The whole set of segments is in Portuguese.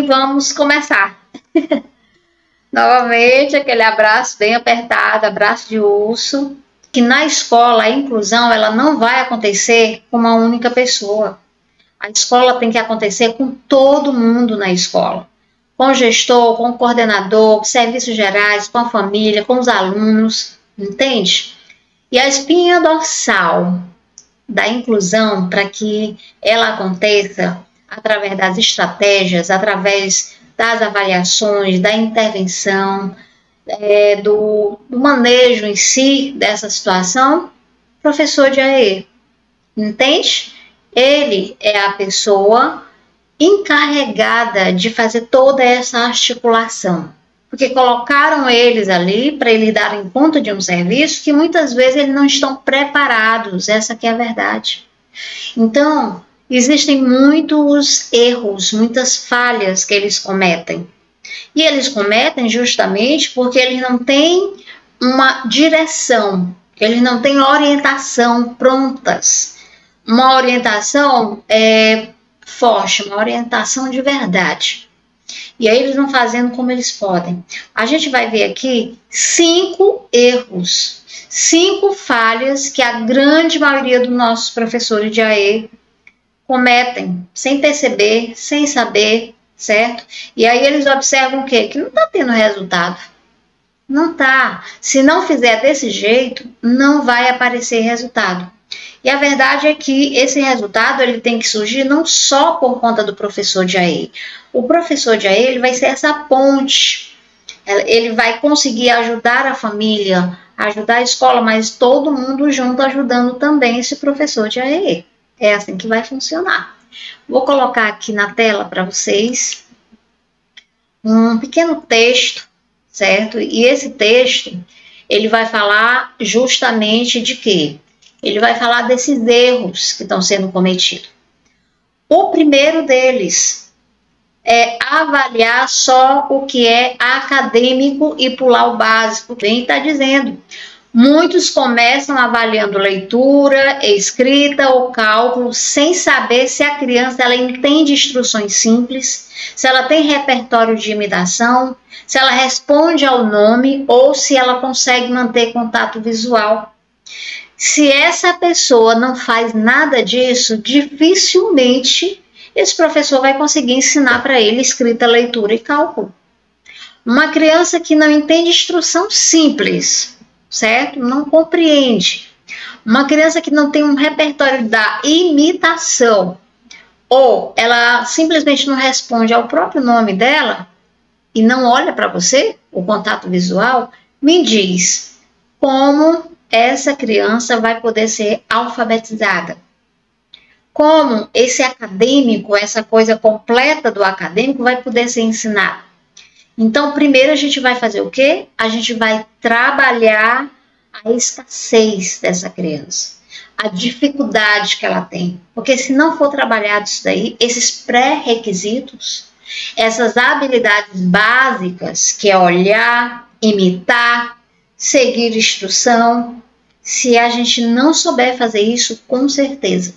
Vamos começar. Novamente, aquele abraço bem apertado, abraço de urso. Que na escola a inclusão ela não vai acontecer com uma única pessoa. A escola tem que acontecer com todo mundo na escola. Com o gestor, com o coordenador, com serviços gerais, com a família, com os alunos, entende? E a espinha dorsal da inclusão, para que ela aconteça através das estratégias, através das avaliações, da intervenção, do manejo em si dessa situação, professor de AE, entende? Ele é a pessoa encarregada de fazer toda essa articulação, porque colocaram eles ali para eles darem conta de um serviço que muitas vezes eles não estão preparados, essa que é a verdade. Então, existem muitos erros, muitas falhas que eles cometem. E eles cometem justamente porque eles não têm uma direção, eles não têm orientação prontas. Uma orientação forte, uma orientação de verdade. E aí eles vão fazendo como eles podem. A gente vai ver aqui 5 erros, 5 falhas que a grande maioria dos nossos professores de AE cometem, sem perceber, sem saber, certo? E aí eles observam o quê? Que não está tendo resultado. Não está. Se não fizer desse jeito, não vai aparecer resultado. E a verdade é que esse resultado ele tem que surgir não só por conta do professor de AE. O professor de AE ele vai ser essa ponte. Ele vai conseguir ajudar a família, ajudar a escola, mas todo mundo junto ajudando também esse professor de AE. É assim que vai funcionar. Vou colocar aqui na tela para vocês um pequeno texto, certo? E esse texto, ele vai falar justamente de quê? Ele vai falar desses erros que estão sendo cometidos. O primeiro deles é avaliar só o que é acadêmico e pular o básico. Bem está dizendo. Muitos começam avaliando leitura, escrita ou cálculo sem saber se a criança ela entende instruções simples, se ela tem repertório de imitação, se ela responde ao nome ou se ela consegue manter contato visual. Se essa pessoa não faz nada disso, dificilmente esse professor vai conseguir ensinar para ele escrita, leitura e cálculo. Uma criança que não entende instrução simples, certo? Não compreende. Uma criança que não tem um repertório da imitação, ou ela simplesmente não responde ao próprio nome dela e não olha para você, o contato visual, me diz como essa criança vai poder ser alfabetizada. Como esse acadêmico, essa coisa completa do acadêmico vai poder ser ensinado. Então, primeiro a gente vai fazer o quê? A gente vai trabalhar a escassez dessa criança, a dificuldade que ela tem. Porque se não for trabalhado isso daí, esses pré-requisitos, essas habilidades básicas, que é olhar, imitar, seguir instrução, se a gente não souber fazer isso, com certeza,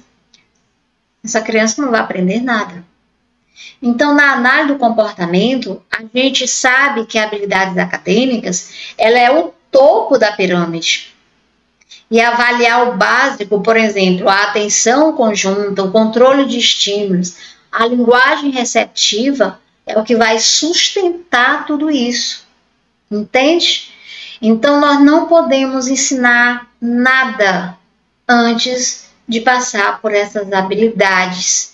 essa criança não vai aprender nada. Então, na análise do comportamento, a gente sabe que habilidades acadêmicas, ela é o topo da pirâmide. E avaliar o básico, por exemplo, a atenção conjunta, o controle de estímulos, a linguagem receptiva, é o que vai sustentar tudo isso. Entende? Então, nós não podemos ensinar nada antes de passar por essas habilidades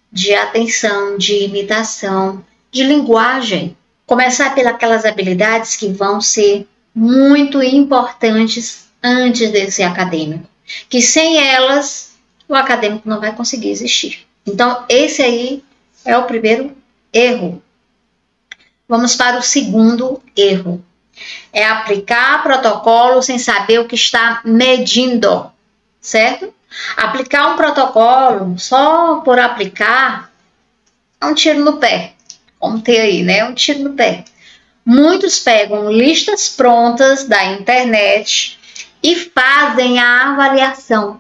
de atenção, de imitação, de linguagem. Começar pelas habilidades que vão ser muito importantes antes desse acadêmico. Que sem elas, o acadêmico não vai conseguir existir. Então, esse aí é o primeiro erro. Vamos para o segundo erro. É aplicar protocolo sem saber o que está medindo, certo? Aplicar um protocolo só por aplicar é um tiro no pé. Como tem aí, né? Um tiro no pé. Muitos pegam listas prontas da internet e fazem a avaliação,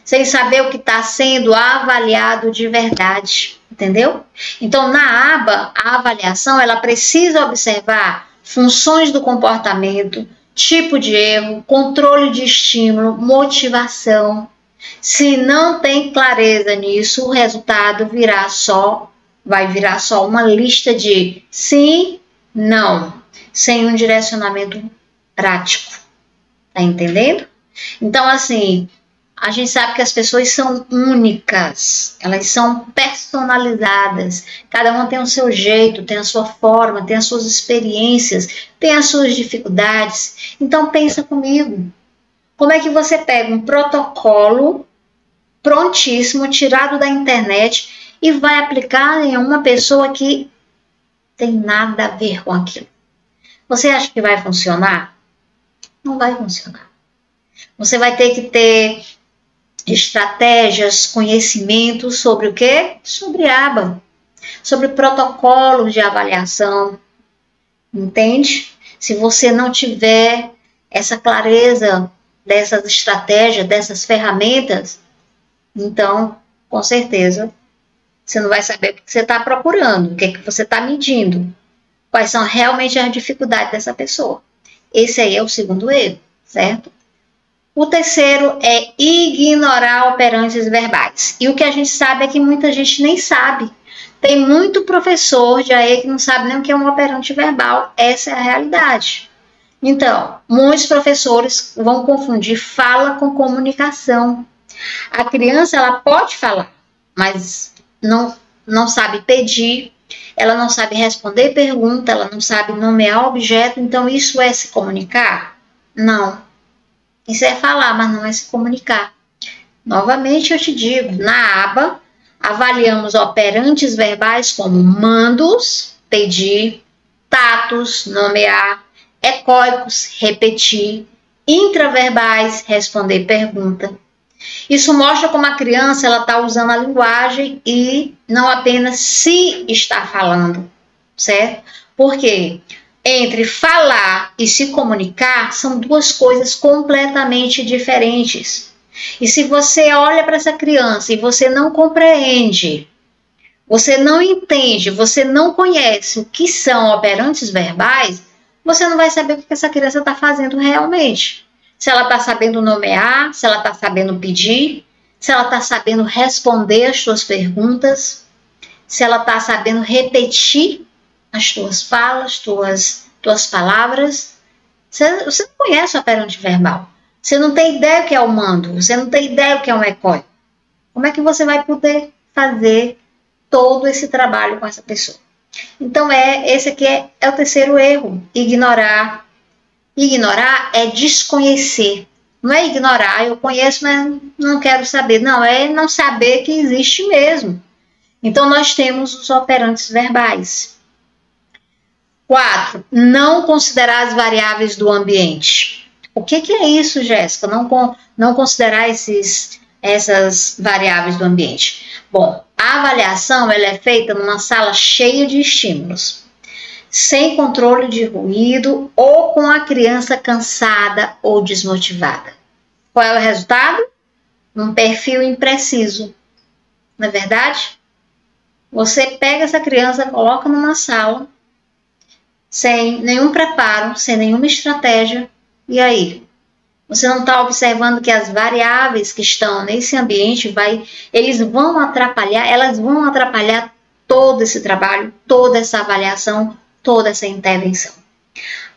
sem saber o que está sendo avaliado de verdade. Entendeu? Então, na aba, a avaliação, ela precisa observar funções do comportamento, tipo de erro, controle de estímulo, motivação. Se não tem clareza nisso, o resultado vai virar só uma lista de sim, não, sem um direcionamento prático. Tá entendendo? Então, assim, a gente sabe que as pessoas são únicas, elas são personalizadas, cada uma tem o seu jeito, tem a sua forma, tem as suas experiências, tem as suas dificuldades. Então pensa comigo, como é que você pega um protocolo prontíssimo, tirado da internet e vai aplicar em uma pessoa que tem nada a ver com aquilo? Você acha que vai funcionar? Não vai funcionar. Você vai ter que ter estratégias, conhecimentos sobre o quê? Sobre aba, sobre protocolos de avaliação, entende? Se você não tiver essa clareza dessas estratégias, dessas ferramentas, então, com certeza, você não vai saber o que você está procurando, o que você está medindo, quais são realmente as dificuldades dessa pessoa. Esse aí é o segundo erro, certo? O terceiro é ignorar operantes verbais. E o que a gente sabe é que muita gente nem sabe. Tem muito professor de AE que não sabe nem o que é um operante verbal. Essa é a realidade. Então, muitos professores vão confundir fala com comunicação. A criança, ela pode falar, mas não sabe pedir, ela não sabe responder pergunta, ela não sabe nomear objeto. Então, isso é se comunicar? Não. Isso é falar, mas não é se comunicar. Novamente eu te digo, na aba, avaliamos operantes verbais como mandos, pedir, tatos, nomear, ecoicos, repetir, intraverbais, responder pergunta. Isso mostra como a criança está usando a linguagem e não apenas se está falando, certo? Por quê? Entre falar e se comunicar são duas coisas completamente diferentes. E se você olha para essa criança e você não compreende, você não entende, você não conhece o que são operantes verbais, você não vai saber o que essa criança está fazendo realmente. Se ela está sabendo nomear, se ela está sabendo pedir, se ela está sabendo responder as suas perguntas, se ela está sabendo repetir as tuas falas, tuas palavras. Você não conhece o operante verbal. Você não tem ideia o que é o mando. Você não tem ideia o que é um ecoico. Como é que você vai poder fazer todo esse trabalho com essa pessoa? Então, esse aqui é o terceiro erro. Ignorar. Ignorar é desconhecer. Não é ignorar, eu conheço, mas não quero saber. Não, é não saber que existe mesmo. Então, nós temos os operantes verbais. 4. Não considerar as variáveis do ambiente. O que é isso, Jéssica? Não considerar essas variáveis do ambiente. Bom, a avaliação ela é feita numa sala cheia de estímulos, sem controle de ruído ou com a criança cansada ou desmotivada. Qual é o resultado? Um perfil impreciso. Não é verdade? Você pega essa criança, coloca numa sala, sem nenhum preparo, sem nenhuma estratégia, e aí? Você não está observando que as variáveis que estão nesse ambiente, elas vão atrapalhar todo esse trabalho, toda essa avaliação, toda essa intervenção.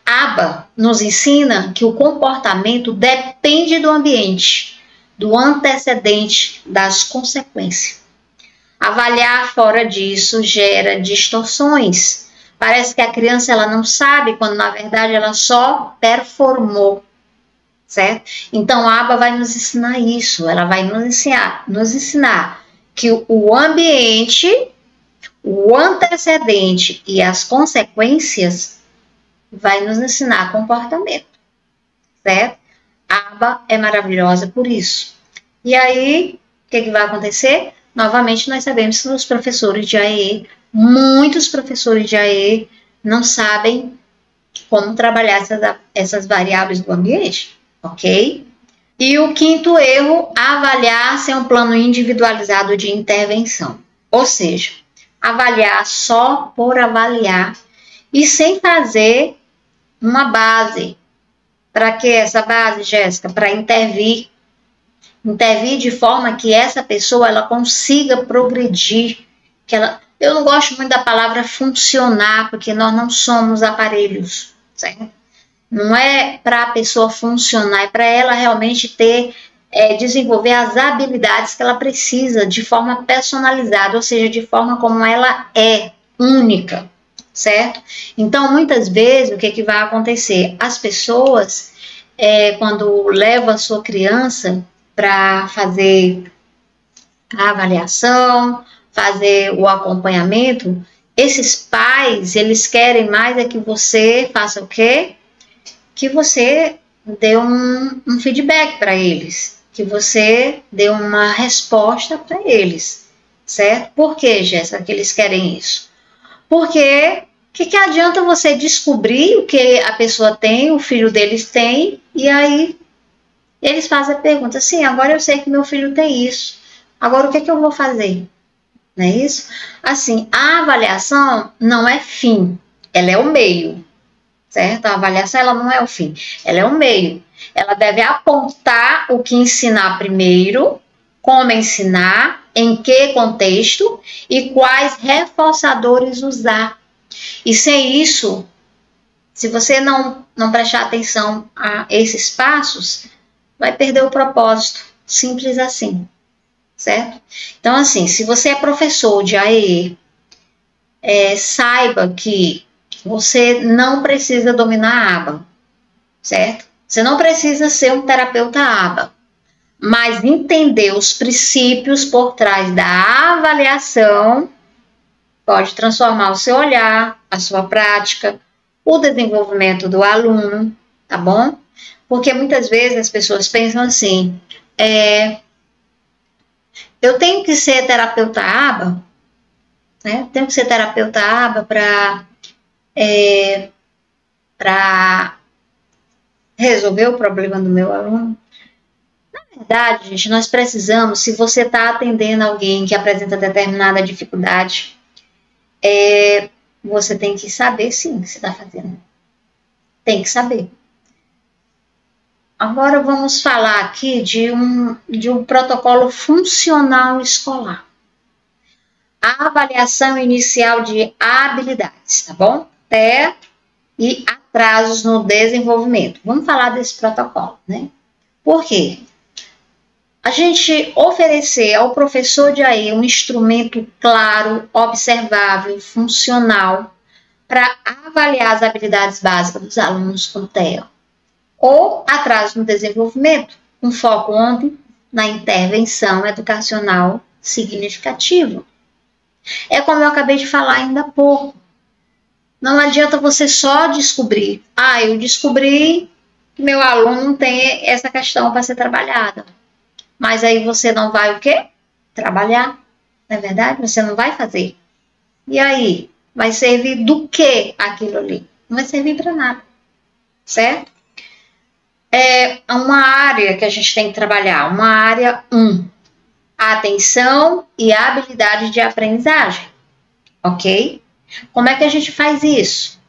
ABA nos ensina que o comportamento depende do ambiente, do antecedente, das consequências. Avaliar fora disso gera distorções. Parece que a criança ela não sabe, quando na verdade ela só performou, certo? Então a ABA vai nos ensinar isso, ela vai nos ensinar que o ambiente, o antecedente e as consequências vai nos ensinar comportamento, certo? A ABA é maravilhosa por isso. E aí, o que vai acontecer? Novamente, nós sabemos que os professores de AE, muitos professores de AE não sabem como trabalhar essas variáveis do ambiente, ok? E o quinto erro, avaliar sem um plano individualizado de intervenção. Ou seja, avaliar só por avaliar e sem fazer uma base. Para que essa base, Jéssica? Para intervir. Intervir de forma que essa pessoa ela consiga progredir. Eu não gosto muito da palavra funcionar, porque nós não somos aparelhos, certo? Não é para a pessoa funcionar, é para ela realmente desenvolver as habilidades que ela precisa de forma personalizada, ou seja, de forma como ela é, única, certo? Então, muitas vezes, o que vai acontecer? As pessoas, quando levam a sua criança para fazer a avaliação, fazer o acompanhamento, esses pais, eles querem mais que você faça o quê? Que você dê um feedback para eles, que você dê uma resposta para eles, certo? Por que, Jéssica, que eles querem isso? Porque que adianta você descobrir o que a pessoa tem, o filho deles tem, e aí eles fazem a pergunta, sim, agora eu sei que meu filho tem isso, agora o que eu vou fazer? Não é isso? Assim, a avaliação não é fim, ela é o meio, certo? A avaliação ela não é o fim, ela é o meio. Ela deve apontar o que ensinar primeiro, como ensinar, em que contexto e quais reforçadores usar. E sem isso, se você não prestar atenção a esses passos, vai perder o propósito, simples assim, certo? Então, assim, se você é professor de AEE, saiba que você não precisa dominar a aba, certo? Você não precisa ser um terapeuta aba, mas entender os princípios por trás da avaliação pode transformar o seu olhar, a sua prática, o desenvolvimento do aluno, tá bom? Porque muitas vezes as pessoas pensam assim, eu tenho que ser terapeuta aba, né? Tenho que ser terapeuta aba para resolver o problema do meu aluno. Na verdade, gente, nós precisamos, se você está atendendo alguém que apresenta determinada dificuldade, você tem que saber sim o que você está fazendo. Tem que saber. Agora vamos falar aqui de um protocolo funcional escolar. A avaliação inicial de habilidades, tá bom? E atrasos no desenvolvimento. Vamos falar desse protocolo, né? Por quê? A gente oferecer ao professor de AE um instrumento claro, observável, funcional, para avaliar as habilidades básicas dos alunos com TEA. Ou atraso no desenvolvimento, um foco onde? Na intervenção educacional significativa. É como eu acabei de falar ainda há pouco. Não adianta você só descobrir. Eu descobri que meu aluno não tem essa questão para ser trabalhada. Mas aí você não vai o quê? Trabalhar. Não é verdade? Você não vai fazer. E aí? Vai servir do que aquilo ali? Não vai servir para nada. Certo? É uma área que a gente tem que trabalhar. Uma área 1. Atenção e habilidade de aprendizagem. Ok? Como é que a gente faz isso?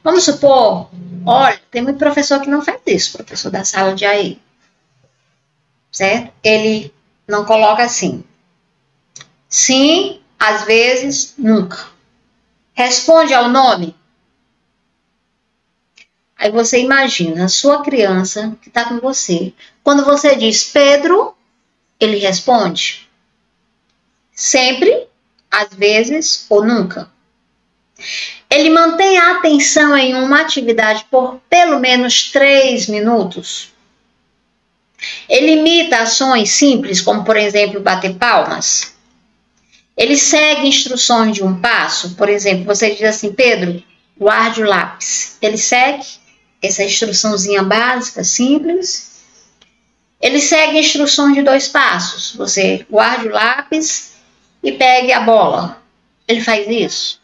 Vamos supor, olha, tem muito professor que não faz isso, professor da sala de AE. Certo? Ele não coloca assim. Sim, às vezes, nunca. Responde ao nome. Aí você imagina a sua criança que está com você. Quando você diz Pedro, ele responde. Sempre, às vezes ou nunca. Ele mantém a atenção em uma atividade por pelo menos 3 minutos. Ele imita ações simples, como por exemplo bater palmas. Ele segue instruções de um passo. Por exemplo, você diz assim, Pedro, guarde o lápis. Ele segue essa instruçãozinha básica, simples. Ele segue instruções de 2 passos. Você guarde o lápis e pegue a bola. Ele faz isso.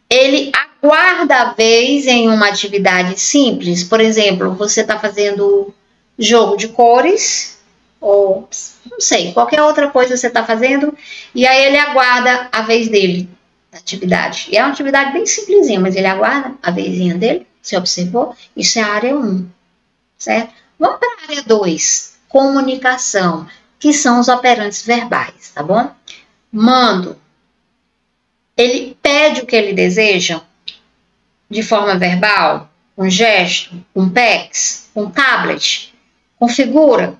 Ele aguarda a vez em uma atividade simples. Por exemplo, você está fazendo jogo de cores, ou não sei, qualquer outra coisa você está fazendo, e aí ele aguarda a vez dele. da atividade. E é uma atividade bem simplesinha, mas ele aguarda a vezinha dele, você observou? Isso é a área 1, certo? Vamos para a área 2, comunicação, que são os operantes verbais, tá bom? Mando. Ele pede o que ele deseja de forma verbal, com gesto, com PECs, com tablet, com figura.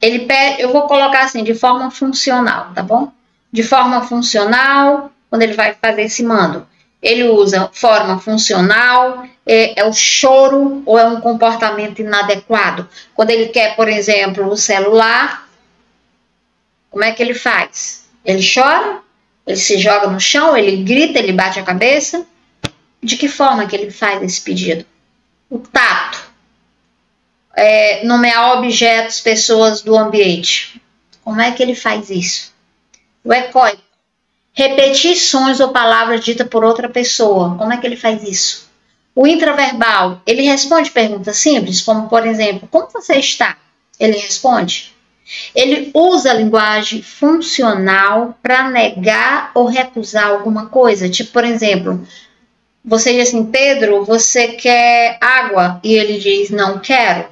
Ele pede, eu vou colocar assim, de forma funcional, tá bom? De forma funcional, quando ele vai fazer esse mando, ele usa forma funcional, é o choro ou é um comportamento inadequado. Quando ele quer, por exemplo, o celular, como é que ele faz? Ele chora? Ele se joga no chão? Ele grita? Ele bate a cabeça? De que forma que ele faz esse pedido? O tato. Nomear objetos, pessoas do ambiente. Como é que ele faz isso? O ecoico. Repetir sons ou palavras ditas por outra pessoa. Como é que ele faz isso? O intraverbal. Ele responde perguntas simples, como, por exemplo, como você está? Ele responde. Ele usa a linguagem funcional para negar ou recusar alguma coisa. Tipo, por exemplo, você diz assim, Pedro, você quer água? E ele diz, não quero.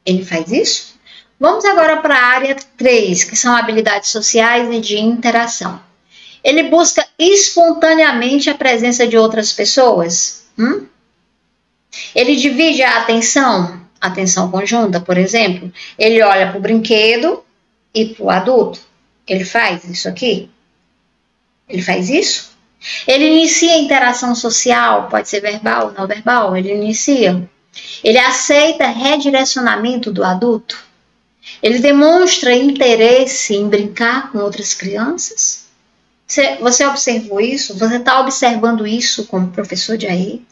Ele faz isso? Vamos agora para a área 3, que são habilidades sociais e de interação. Ele busca espontaneamente a presença de outras pessoas. Ele divide a atenção conjunta, por exemplo. Ele olha para o brinquedo e para o adulto. Ele faz isso aqui? Ele faz isso? Ele inicia a interação social, pode ser verbal ou não verbal, ele inicia. Ele aceita redirecionamento do adulto. Ele demonstra interesse em brincar com outras crianças. Você observou isso? Você está observando isso como professor de AE?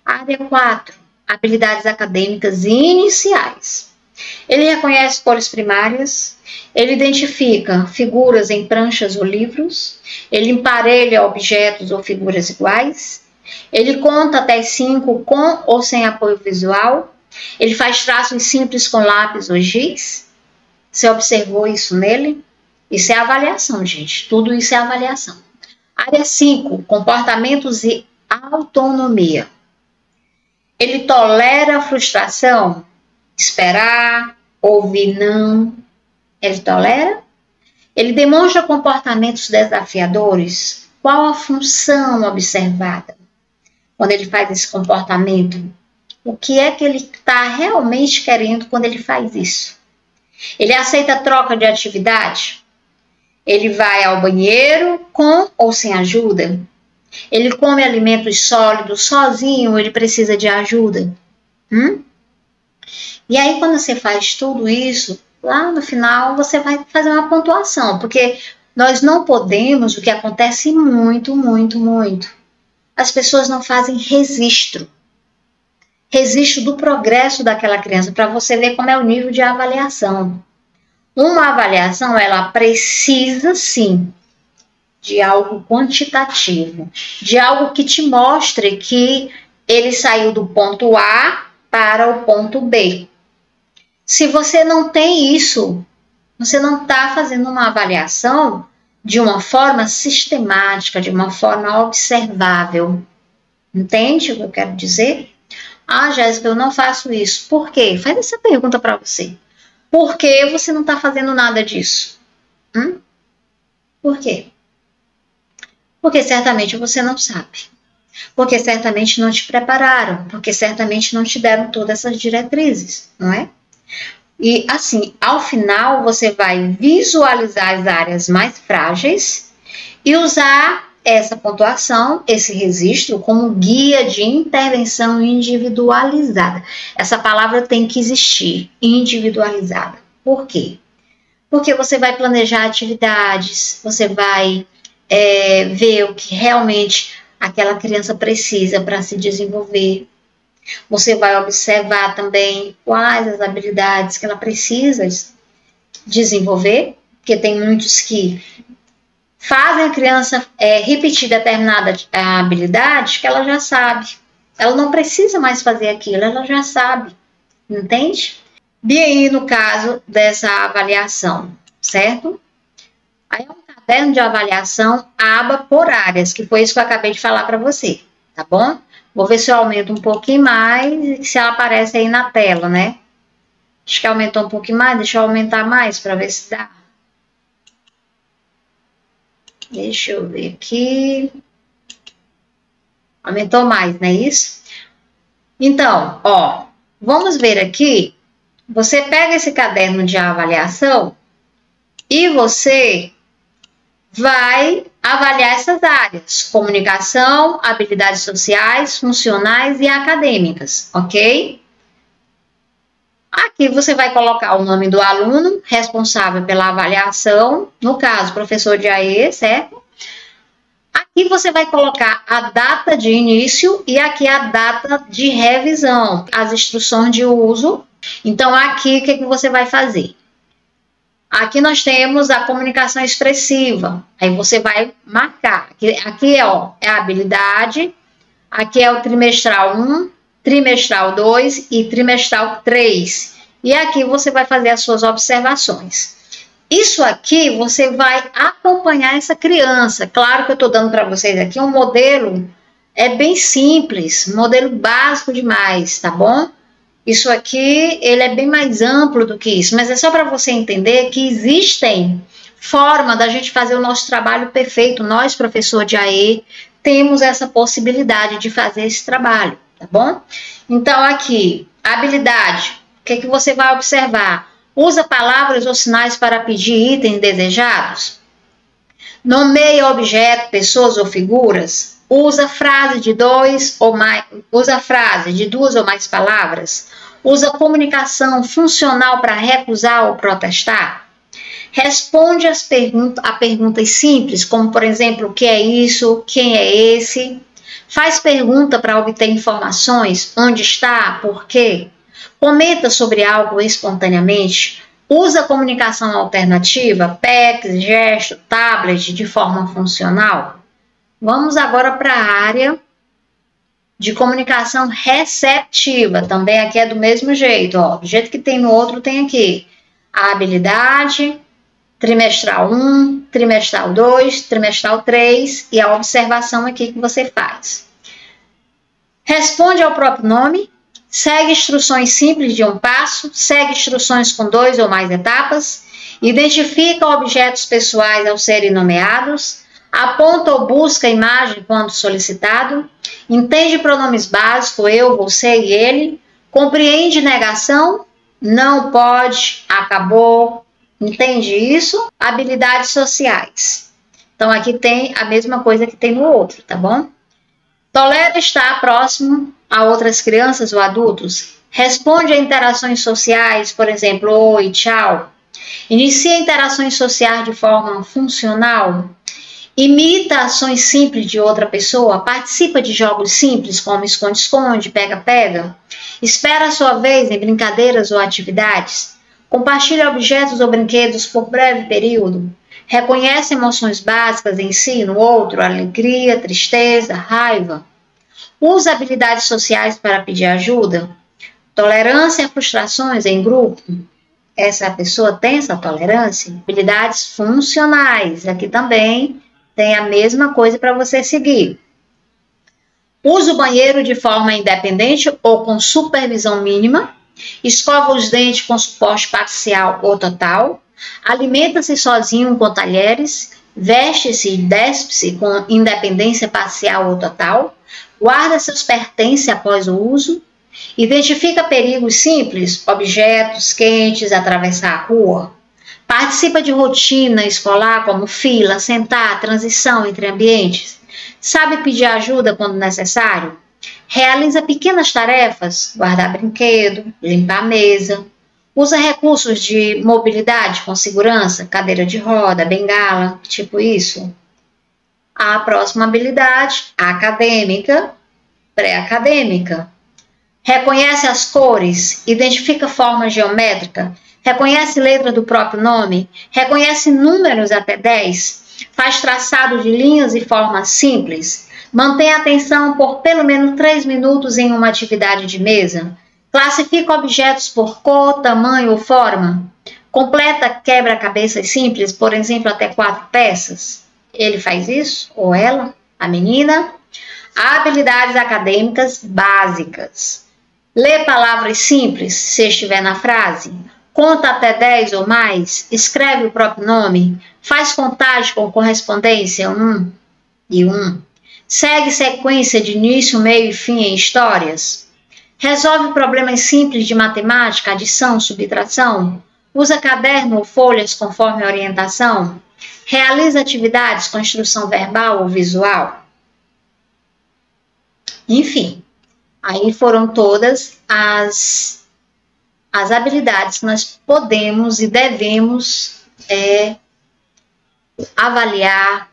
Área 4. Habilidades acadêmicas iniciais. Ele reconhece cores primárias. Ele identifica figuras em pranchas ou livros. Ele emparelha objetos ou figuras iguais. Ele conta até 5 com ou sem apoio visual. Ele faz traços simples com lápis ou giz. Você observou isso nele? Isso é avaliação, gente. Tudo isso é avaliação. Área 5. Comportamentos e autonomia. Ele tolera a frustração? Esperar, ouvir não. Ele tolera? Ele demonstra comportamentos desafiadores? Qual a função observada? Quando ele faz esse comportamento, o que é que ele está realmente querendo quando ele faz isso? Ele aceita troca de atividade? Ele vai ao banheiro com ou sem ajuda? Ele come alimentos sólidos sozinho ou ele precisa de ajuda? E aí, quando você faz tudo isso, lá no final você vai fazer uma pontuação, porque nós não podemos, o que acontece muito, as pessoas não fazem registro do progresso daquela criança, para você ver como é o nível de avaliação. Uma avaliação, ela precisa sim de algo quantitativo, de algo que te mostre que ele saiu do ponto A para o ponto B. Se você não tem isso, você não está fazendo uma avaliação de uma forma sistemática, de uma forma observável. Entende o que eu quero dizer? Ah, Jéssica, eu não faço isso. Por quê? Faz essa pergunta para você. Por que você não está fazendo nada disso? Por quê? Porque certamente você não sabe. Porque certamente não te prepararam. Porque certamente não te deram todas essas diretrizes, não é? E assim, ao final, você vai visualizar as áreas mais frágeis e usar essa pontuação, esse registro, como guia de intervenção individualizada. Essa palavra tem que existir, individualizada. Por quê? Porque você vai planejar atividades, você vai ver o que realmente aquela criança precisa para se desenvolver. Você vai observar também quais as habilidades que ela precisa desenvolver, porque tem muitos que fazem a criança repetir determinada habilidade que ela já sabe. Ela não precisa mais fazer aquilo, ela já sabe. Entende? E aí, no caso dessa avaliação, certo? Aí é um caderno de avaliação, aba por áreas, que foi isso que eu acabei de falar para você, tá bom? Vou ver se eu aumento um pouquinho mais, se ela aparece aí na tela, né? Acho que aumentou um pouquinho mais, deixa eu aumentar mais para ver se dá. Deixa eu ver aqui. Aumentou mais, não é isso? Então, ó, vamos ver aqui. Você pega esse caderno de avaliação e você vai avaliar essas áreas: comunicação, habilidades sociais, funcionais e acadêmicas, ok? Aqui você vai colocar o nome do aluno responsável pela avaliação, no caso, professor de AE, certo? Aqui você vai colocar a data de início e aqui a data de revisão, as instruções de uso. Então, aqui, o que você vai fazer? Aqui nós temos a comunicação expressiva. Aí você vai marcar. Aqui é a habilidade, aqui é o trimestral 1, trimestral 2 e trimestral 3. E aqui você vai fazer as suas observações. Isso aqui você vai acompanhar essa criança. Claro que eu estou dando para vocês aqui um modelo, é bem simples, modelo básico demais, tá bom? Isso aqui, ele é bem mais amplo do que isso, mas é só para você entender que existem formas da gente fazer o nosso trabalho perfeito. Nós, professor de AE, temos essa possibilidade de fazer esse trabalho, tá bom? Então, aqui, habilidade, o que você vai observar? Usa palavras ou sinais para pedir itens desejados? Nomeia objeto, pessoas ou figuras? Usa frase de duas ou mais palavras? Usa comunicação funcional para recusar ou protestar? Responde a perguntas simples, como por exemplo, o que é isso? Quem é esse? Faz pergunta para obter informações, onde está, por quê? Comenta sobre algo espontaneamente? Usa comunicação alternativa, PECs, gesto, tablet, de forma funcional? Vamos agora para a área de comunicação receptiva. Também aqui é do mesmo jeito, ó. Do jeito que tem no outro, tem aqui. A habilidade, trimestral 1, trimestral 2, trimestral 3 e a observação aqui que você faz. Responde ao próprio nome, segue instruções simples de um passo, segue instruções com 2 ou mais etapas, identifica objetos pessoais ao serem nomeados, aponta ou busca a imagem quando solicitado, entende pronomes básicos, eu, você e ele, compreende negação, não pode, acabou, entende isso? Habilidades sociais. Então, aqui tem a mesma coisa que tem no outro, tá bom? Tolera estar próximo a outras crianças ou adultos. Responde a interações sociais, por exemplo, oi, tchau. Inicia interações sociais de forma funcional. Imita ações simples de outra pessoa. Participa de jogos simples como esconde-esconde, pega-pega. Espera a sua vez em brincadeiras ou atividades. Compartilha objetos ou brinquedos por breve período. Reconhece emoções básicas em si, no outro, alegria, tristeza, raiva. Usa habilidades sociais para pedir ajuda. Tolerância a frustrações em grupo. Essa pessoa tem essa tolerância. Habilidades funcionais. Aqui também tem a mesma coisa para você seguir. Usa o banheiro de forma independente ou com supervisão mínima. Escova os dentes com suporte parcial ou total. Alimenta-se sozinho com talheres. Veste-se e despe-se com independência parcial ou total. Guarda seus pertences após o uso. Identifica perigos simples, objetos quentes, atravessar a rua. Participa de rotina escolar como fila, sentar, transição entre ambientes. Sabe pedir ajuda quando necessário. Realiza pequenas tarefas, guardar brinquedo, limpar a mesa. Usa recursos de mobilidade com segurança, cadeira de roda, bengala, tipo isso. A próxima habilidade, acadêmica, pré-acadêmica. Reconhece as cores, identifica forma geométrica, reconhece letra do próprio nome, reconhece números até 10, faz traçado de linhas e formas simples, mantém atenção por pelo menos 3 minutos em uma atividade de mesa, classifica objetos por cor, tamanho ou forma, Completa quebra-cabeças simples, por exemplo, até 4 peças. Ele faz isso, ou ela, a menina. Habilidades acadêmicas básicas. Lê palavras simples, se estiver na frase. Conta até 10 ou mais. Escreve o próprio nome. Faz contagem com correspondência 1 e 1. Segue sequência de início, meio e fim em histórias. Resolve problemas simples de matemática, adição, subtração. Usa caderno ou folhas conforme a orientação. Realiza atividades com instrução verbal ou visual. Enfim, aí foram todas as habilidades que nós podemos e devemos avaliar,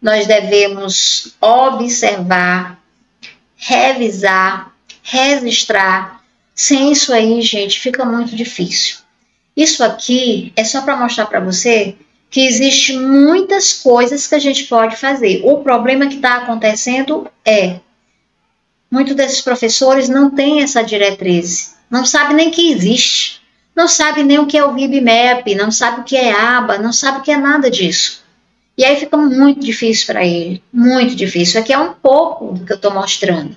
nós devemos observar, revisar, registrar. Sem isso aí, gente, fica muito difícil. Isso aqui é só para mostrar para você que existe muitas coisas que a gente pode fazer. O problema que está acontecendo muitos desses professores não têm essa diretriz, não sabem nem que existe, não sabem nem o que é o VibMap, não sabem o que é aba, não sabem o que é nada disso. E aí fica muito difícil para ele, muito difícil. Aqui é um pouco do que eu estou mostrando.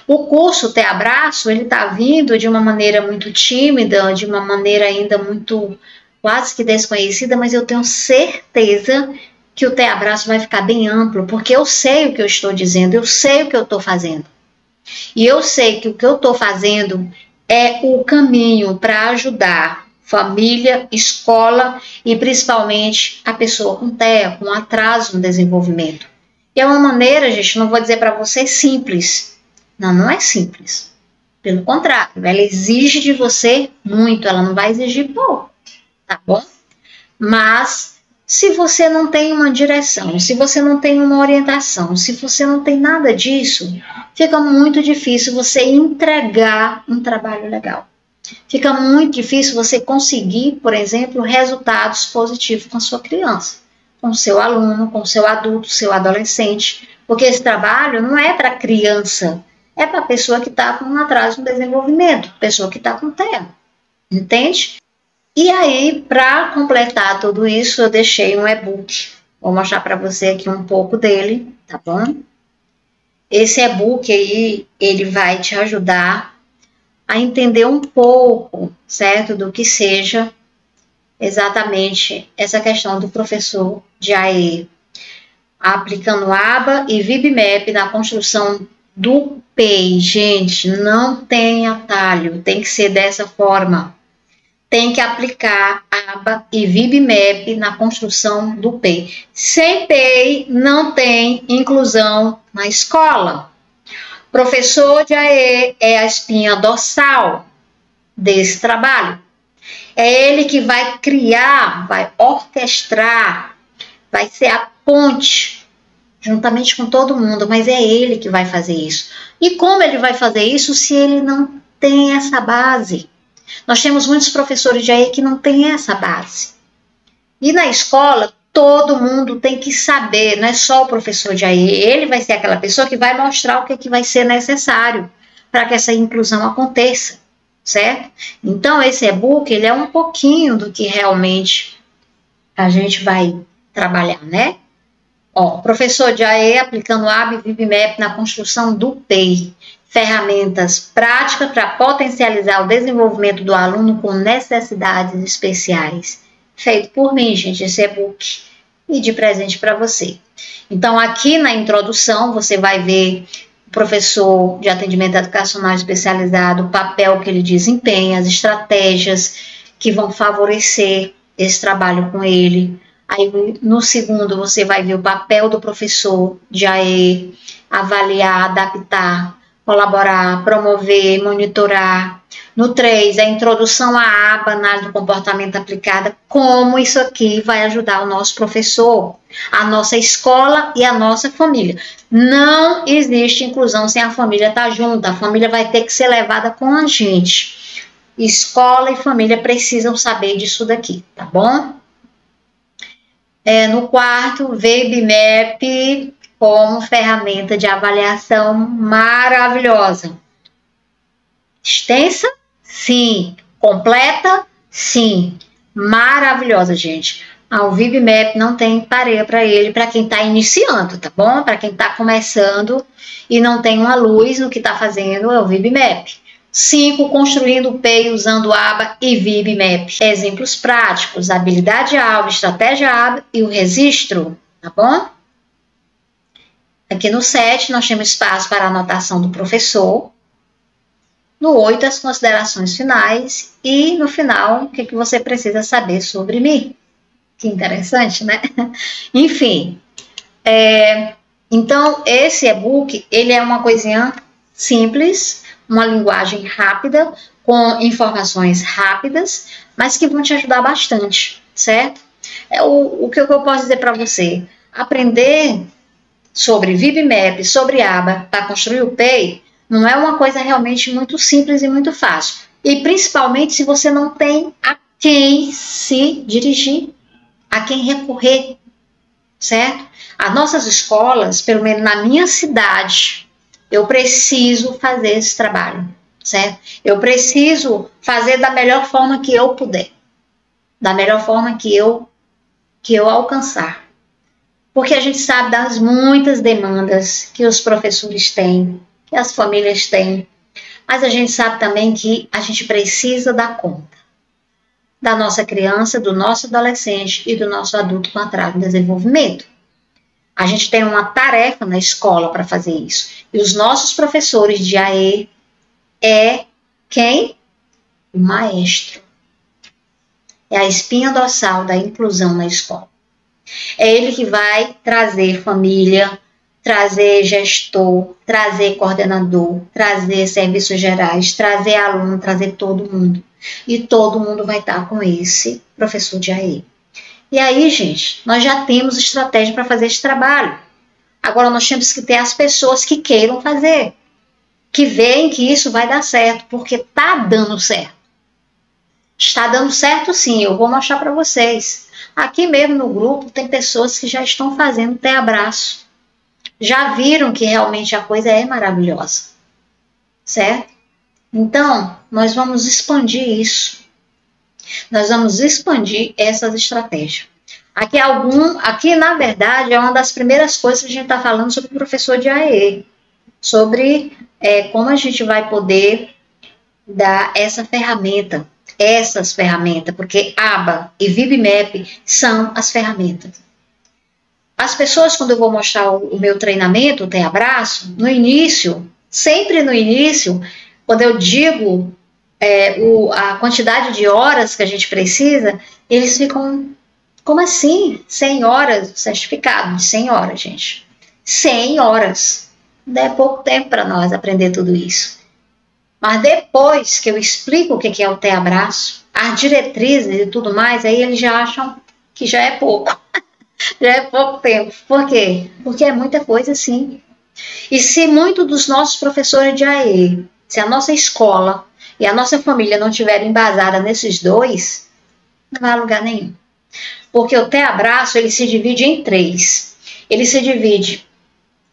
O curso Teabraço, ele está vindo de uma maneira muito tímida, de uma maneira ainda muito quase que desconhecida, mas eu tenho certeza que o Teabraço vai ficar bem amplo, porque eu sei o que eu estou dizendo, eu sei o que eu estou fazendo. E eu sei que o que eu estou fazendo é o caminho para ajudar família, escola e principalmente a pessoa com TEA, com atraso no desenvolvimento. E é uma maneira, gente, não vou dizer para vocês simples. Não é simples. Pelo contrário, ela exige de você muito, ela não vai exigir pouco, tá bom? Mas se você não tem uma direção, se você não tem uma orientação, se você não tem nada disso, fica muito difícil você entregar um trabalho legal. Fica muito difícil você conseguir, por exemplo, resultados positivos com a sua criança, com o seu aluno, com o seu adulto, seu adolescente, porque esse trabalho não é para criança, é para a pessoa que está com um atraso no desenvolvimento, pessoa que está com TEA, entende? E aí, para completar tudo isso, eu deixei um e-book. Vou mostrar para você aqui um pouco dele, tá bom? Esse e-book aí, ele vai te ajudar a entender um pouco, certo? Do que seja exatamente essa questão do professor de AE. Aplicando aba e VibMap na construção do PEI. Gente, não tem atalho, tem que ser dessa forma. Tem que aplicar aba e VibMap na construção do PEI. Sem PEI, não tem inclusão na escola. Professor de AE é a espinha dorsal desse trabalho. É ele que vai criar, vai orquestrar, vai ser a ponte, juntamente com todo mundo, mas é ele que vai fazer isso. E como ele vai fazer isso se ele não tem essa base? Nós temos muitos professores de AE que não têm essa base. E na escola, todo mundo tem que saber, não é só o professor de AE, ele vai ser aquela pessoa que vai mostrar o que vai ser necessário para que essa inclusão aconteça, certo? Então, esse e-book, ele é um pouquinho do que realmente a gente vai trabalhar, né? Ó, professor de AE aplicando aba e VibMap na construção do PEI. Ferramentas práticas para potencializar o desenvolvimento do aluno com necessidades especiais. Feito por mim, gente, esse e-book. E de presente para você. Então, aqui na introdução, você vai ver o professor de atendimento educacional especializado, o papel que ele desempenha, as estratégias que vão favorecer esse trabalho com ele. Aí, no segundo, você vai ver o papel do professor de AE, avaliar, adaptar, colaborar, promover, monitorar. No 3, a introdução à aba, análise do comportamento aplicada, como isso aqui vai ajudar o nosso professor, a nossa escola e a nossa família. Não existe inclusão sem a família estar junto, a família vai ter que ser levada com a gente. Escola e família precisam saber disso daqui, tá bom? No 4, VibMap como ferramenta de avaliação maravilhosa. Extensa? Sim. Completa? Sim. maravilhosa, gente. O VibMap não tem pareia para ele, para quem está iniciando, tá bom? Para quem está começando e não tem uma luz no que está fazendo, é o VibMap. 5. Construindo o PEI usando aba e VibMap. Exemplos práticos, habilidade-alvo, estratégia-alvo e o registro, tá bom? Aqui no 7, nós temos espaço para a anotação do professor. No 8, as considerações finais. E no final, o que você precisa saber sobre mim. Que interessante, né? Enfim, então esse e-book, ele é uma coisinha simples, uma linguagem rápida, com informações rápidas, mas que vão te ajudar bastante, certo? O que eu posso dizer para você? Aprender sobre VibMap, sobre aba, para construir o PEI, não é uma coisa realmente muito simples e muito fácil. E principalmente se você não tem a quem se dirigir, a quem recorrer, certo? As nossas escolas, pelo menos na minha cidade, eu preciso fazer esse trabalho, certo? Eu preciso fazer da melhor forma que eu puder, da melhor forma que eu alcançar. Porque a gente sabe das muitas demandas que os professores têm, que as famílias têm, mas a gente sabe também que a gente precisa dar conta da nossa criança, do nosso adolescente e do nosso adulto com atraso de desenvolvimento. A gente tem uma tarefa na escola para fazer isso. E os nossos professores de AE é quem? O maestro. É a espinha dorsal da inclusão na escola. É ele que vai trazer família, trazer gestor, trazer coordenador, trazer serviços gerais, trazer aluno, trazer todo mundo. E todo mundo vai estar com esse professor de AE. E aí, gente, nós já temos estratégia para fazer esse trabalho. Agora nós temos que ter as pessoas que queiram fazer, que veem que isso vai dar certo, porque está dando certo. Está dando certo sim, eu vou mostrar para vocês. Aqui mesmo no grupo tem pessoas que já estão fazendo abraço. Já viram que realmente a coisa é maravilhosa, certo? Então, nós vamos expandir isso. Nós vamos expandir essas estratégias. Aqui, na verdade, é uma das primeiras coisas que a gente está falando sobre o professor de AE. Sobre como a gente vai poder dar essa ferramenta, essas ferramentas, porque aba e VibMap são as ferramentas. As pessoas, quando eu vou mostrar o meu treinamento, o Tem Abraço, no início, sempre no início, quando eu digo a quantidade de horas que a gente precisa, eles ficam, como assim? 100 horas, certificado de 100 horas, gente. 100 horas. Não é pouco tempo para nós aprender tudo isso. Mas depois que eu explico o que é o Tem Abraço, as diretrizes e tudo mais, aí eles já acham que já é pouco. Já é pouco tempo. Por quê? Porque é muita coisa, sim. E se muitos dos nossos professores de AE, se a nossa escola e a nossa família não estiverem embasadas nesses dois, não vai a lugar nenhum. Porque o Tem Abraço, ele se divide em 3. Ele se divide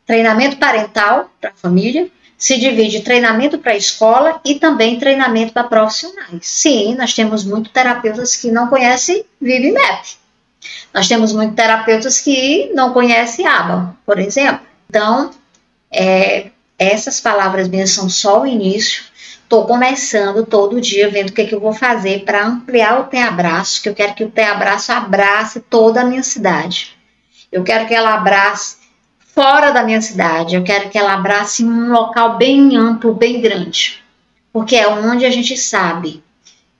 treinamento parental para a família, se divide treinamento para a escola e também treinamento para profissionais. Sim, nós temos muitos terapeutas que não conhecem VibMap. Nós temos muitos terapeutas que não conhecem aba, por exemplo. Então, essas palavras minhas são só o início. Estou começando todo dia, vendo o que eu vou fazer para ampliar o Tem Abraço, que eu quero que o Tem Abraço abrace toda a minha cidade. Eu quero que ela abrace fora da minha cidade. Eu quero que ela abrace um local bem amplo, bem grande. Porque é onde a gente sabe.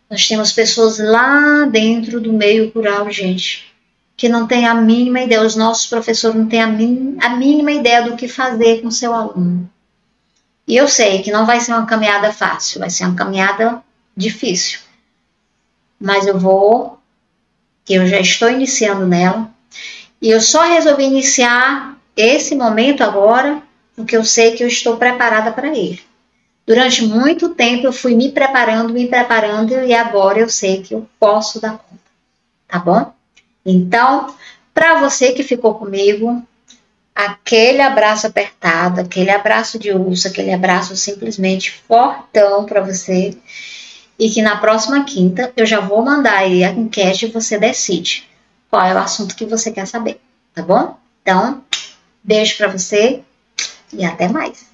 Nós temos pessoas lá dentro do meio rural, gente, que não tem a mínima ideia, os nossos professores não têm a mínima ideia do que fazer com o seu aluno. E eu sei que não vai ser uma caminhada fácil, vai ser uma caminhada difícil. Mas eu já estou iniciando nela, e eu só resolvi iniciar esse momento agora, porque eu sei que eu estou preparada para ele. Durante muito tempo eu fui me preparando, e agora eu sei que eu posso dar conta, tá bom? Então, para você que ficou comigo, aquele abraço apertado, aquele abraço de urso, aquele abraço simplesmente fortão para você. e que na próxima quinta eu já vou mandar aí a enquete e você decide qual é o assunto que você quer saber, tá bom? Então, beijo pra você e até mais.